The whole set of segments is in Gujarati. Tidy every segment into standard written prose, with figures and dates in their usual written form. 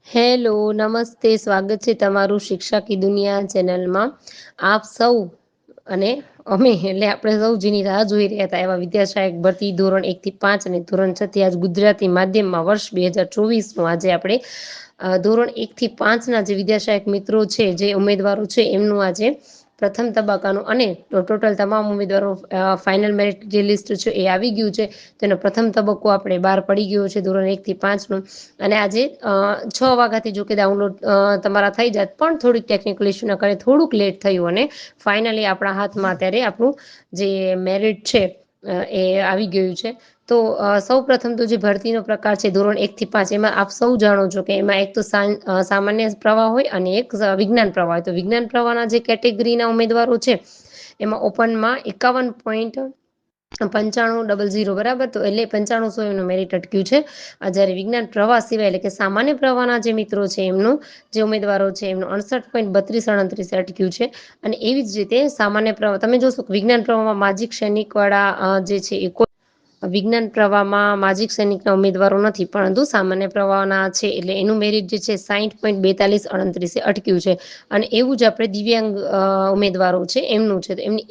હેલો, નમસ્તે. સ્વાગત છે તમારું શિક્ષા કી દુનિયા ચેનલમાં. આપ સૌ અને અમે એટલે આપણે સૌ જેની રાહ જોઈ રહ્યા હતા એવા વિદ્યાસહાયક ભરતી ધોરણ 1 થી 5 અને ધોરણ 6 થી આજ ગુજરાતી માધ્યમમાં વર્ષ 2024નું આજે આપણે ધોરણ 1 થી 5ના જે વિદ્યાસહાયક મિત્રો છે, જે ઉમેદવારો છે, એમનું આજે પ્રથમ તબક્કાનું અને ટોટલ તમામ ઉમેદવારો ફાઇનલ મેરિટ જે લિસ્ટ છે એ આવી ગયું છે. તેનો પ્રથમ તબક્કો આપણે બહાર પડી ગયો છે ધોરણ 1 થી 5નો. અને આજે 6 વાગ્યાથી જો કે ડાઉનલોડ તમારા થઈ જાત, પણ થોડીક ટેકનિકલ ઇસ્યુના કારણે થોડુંક લેટ થયું અને ફાઇનલી આપણા હાથમાં અત્યારે આપણું જે મેરિટ છે એ આવી ગયું છે. તો સૌ પ્રથમ તો જે ભરતીનો પ્રકાર છે ધોરણ 1 થી 5, એમાં આપ સૌ જાણો છો કે એમાં એક તો સામાન્ય પ્રવાહ હોય અને એક વિજ્ઞાન પ્રવાહ હોય. તો વિજ્ઞાન પ્રવાહના જે કેટેગરીના ઉમેદવારો છે એમાં ઓપનમાં 51.9500 બરાબર, તો એટલે 9500 એમનું મેરિટ અટક્યું છે. જ્યારે વિજ્ઞાન પ્રવાહ સિવાય એટલે કે સામાન્ય પ્રવાહના જે મિત્રો છે એમનું જે ઉમેદવારો છે એમનું 68.3238 અટક્યું છે. અને એવી જ રીતે સામાન્ય પ્રવાહ તમે જોશો કે વિજ્ઞાન પ્રવાહમાં માજીક સૈનિક વાળા જે છે એ વિજ્ઞાન પ્રવાહમાં માજીક સૈનિકના ઉમેદવારો નથી, પરંતુ સામાન્ય પ્રવાહના છે, એટલે એનું મેરિટ જે છે 60.4238 અટક્યું છે. અને એવું જ આપણે દિવ્યાંગ ઉમેદવારો છે એમનું છે, તો એમની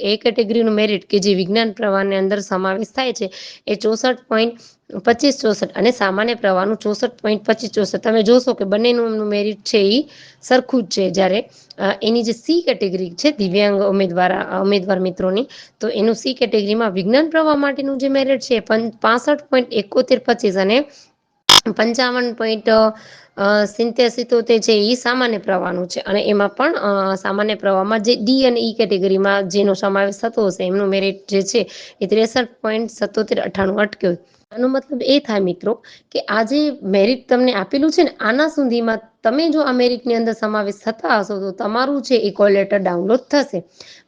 એ કેટેગરીનું મેરિટ કે જે વિજ્ઞાન પ્રવાહની અંદર સમાવેશ થાય છે એ 64.2564 અને સામાન્ય પ્રવાહનું 64.2564. તમે જોશો કે બંનેનું એમનું મેરિટ છે એ સરખું જ છે. જ્યારે એની જે સી કેટેગરી છે દિવ્યાંગ ઉમેદવાર મિત્રોની, તો એનું સી કેટેગરીમાં વિજ્ઞાન પ્રવાહ માટેનું જે મેરિટ છે 65.7125 અને 55.77 છે એ સામાન્ય પ્રવાહનું છે. અને એમાં પણ સામાન્ય પ્રવાહમાં જે ડી અને ઈ કેટેગરીમાં જેનો સમાવેશ થતો હશે એમનું મેરિટ જે છે એ 63.7798 અટક્યો. આનો મતલબ એ થાય મિત્રો કે આ જે મેરિટ તમને આપેલું છે ને, આના સુધીમાં તમે જો આ મેરિટની અંદર સમાવેશ થતા હશો તો તમારું છે એ કોલ લેટર ડાઉનલોડ થશે.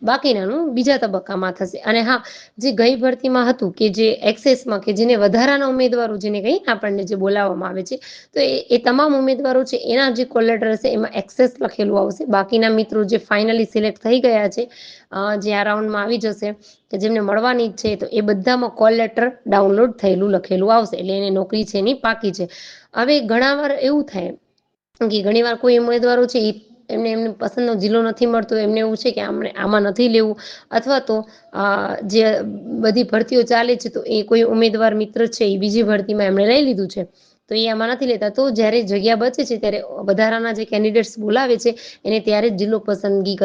બાકીનાનું બીજા તબક્કામાં થશે. અને હા, જે ગઈ ભરતીમાં હતું કે જે એક્સેસમાં કે જેને વધારાના ઉમેદવારો જેને કહીએ આપણને જે બોલાવવામાં આવે છે, તો એ તમામ ઉમેદવારો છે એના જે કોલ લેટર હશે એમાં એક્સેસ લખેલું આવશે. બાકીના મિત્રો જે ફાઇનલી સિલેક્ટ થઈ ગયા છે, જે આ રાઉન્ડમાં આવી જશે કે જેમને મળવાની જ છે, તો એ બધામાં કોલ લેટર ડાઉનલોડ થયેલું લખેલું આવશે. એટલે એને નોકરી છે એની પાકી છે. હવે ઘણા વાર એવું થાય કે ઘણી વાર કોઈ ઉમેદવારો છે એમને પસંદનો જિલ્લો નથી મળતો, એમને એવું છે કે આમાં નથી લેવું, અથવા તો જે બધી ભરતીઓ ચાલે છે તો એ કોઈ ઉમેદવાર મિત્ર છે એ બીજી ભરતીમાં એમણે લઈ લીધું છે, તો એ આમાં નથી લેતા. તો જ્યારે જગ્યા બચે છે ત્યારે વધારાના જે કેન્ડિડેટ્સ બોલાવે છે એને ત્યારે જ જિલ્લો પસંદગી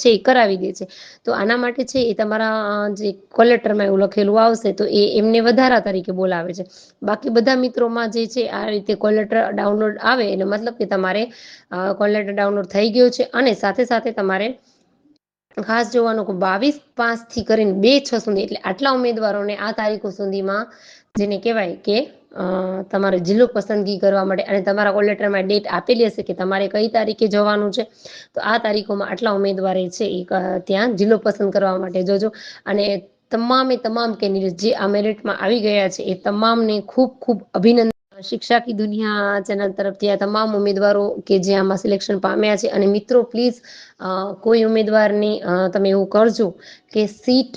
છે એ કરાવી દે છે. તો આના માટે છે એ તમારા જે કોલ લેટરમાં એવું લખેલું આવશે, તો એમને વધારા તરીકે બોલાવે છે. બાકી બધા મિત્રોમાં જે છે આ રીતે કોલ લેટર ડાઉનલોડ આવે એટલે મતલબ કે તમારે કોલ લેટર ડાઉનલોડ થઈ ગયો છે. અને સાથે સાથે તમારે ખાસ જોવાનું કે 22/5 થી કરીને 2/6 સુધી, એટલે આટલા ઉમેદવારોને આ તારીખો સુધીમાં જેને કહેવાય કે તમારે જિલ્લો પસંદગી કરવા માટે, અને તમારા કોલ લેટરમાં ડેટ આપેલી હશે કે તમારે કઈ તારીખે જવાનું છે, તો આ તારીખોમાં આટલા ઉમેદવારે છે એ ત્યાં જિલ્લો પસંદ કરવા માટે જોજો. અને તમામ કેન્ડિડેટ જે આ મેરિટમાં આવી ગયા છે એ તમામને ખૂબ ખૂબ અભિનંદન. શિક્ષા કી દુનિયા ચેનલ તરફથી આ તમામ ઉમેદવારો કે જે આમાં સિલેક્શન પામ્યા છે. અને મિત્રો પ્લીઝ કોઈ ઉમેદવારની તમે એવું કરજો કે સીટ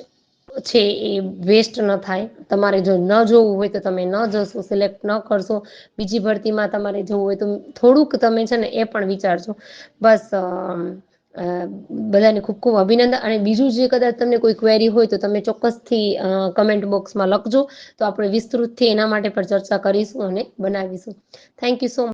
છે એ વેસ્ટ ન થાય. તમારે જો ન જોવું હોય તો તમે ન જશો, સિલેક્ટ ન કરશો. બીજી ભરતીમાં તમારે જોવું હોય તો થોડુંક તમે છે ને એ પણ વિચારજો. બસ બધાને ખૂબ ખૂબ અભિનંદન. અને બીજું જે કદાચ તમને કોઈ ક્વેરી હોય તો તમે ચોક્કસથી કમેન્ટ બોક્સમાં લખજો, તો આપણે વિસ્તૃતથી એના માટે પણ ચર્ચા કરીશું અને બનાવીશું. Thank you so much.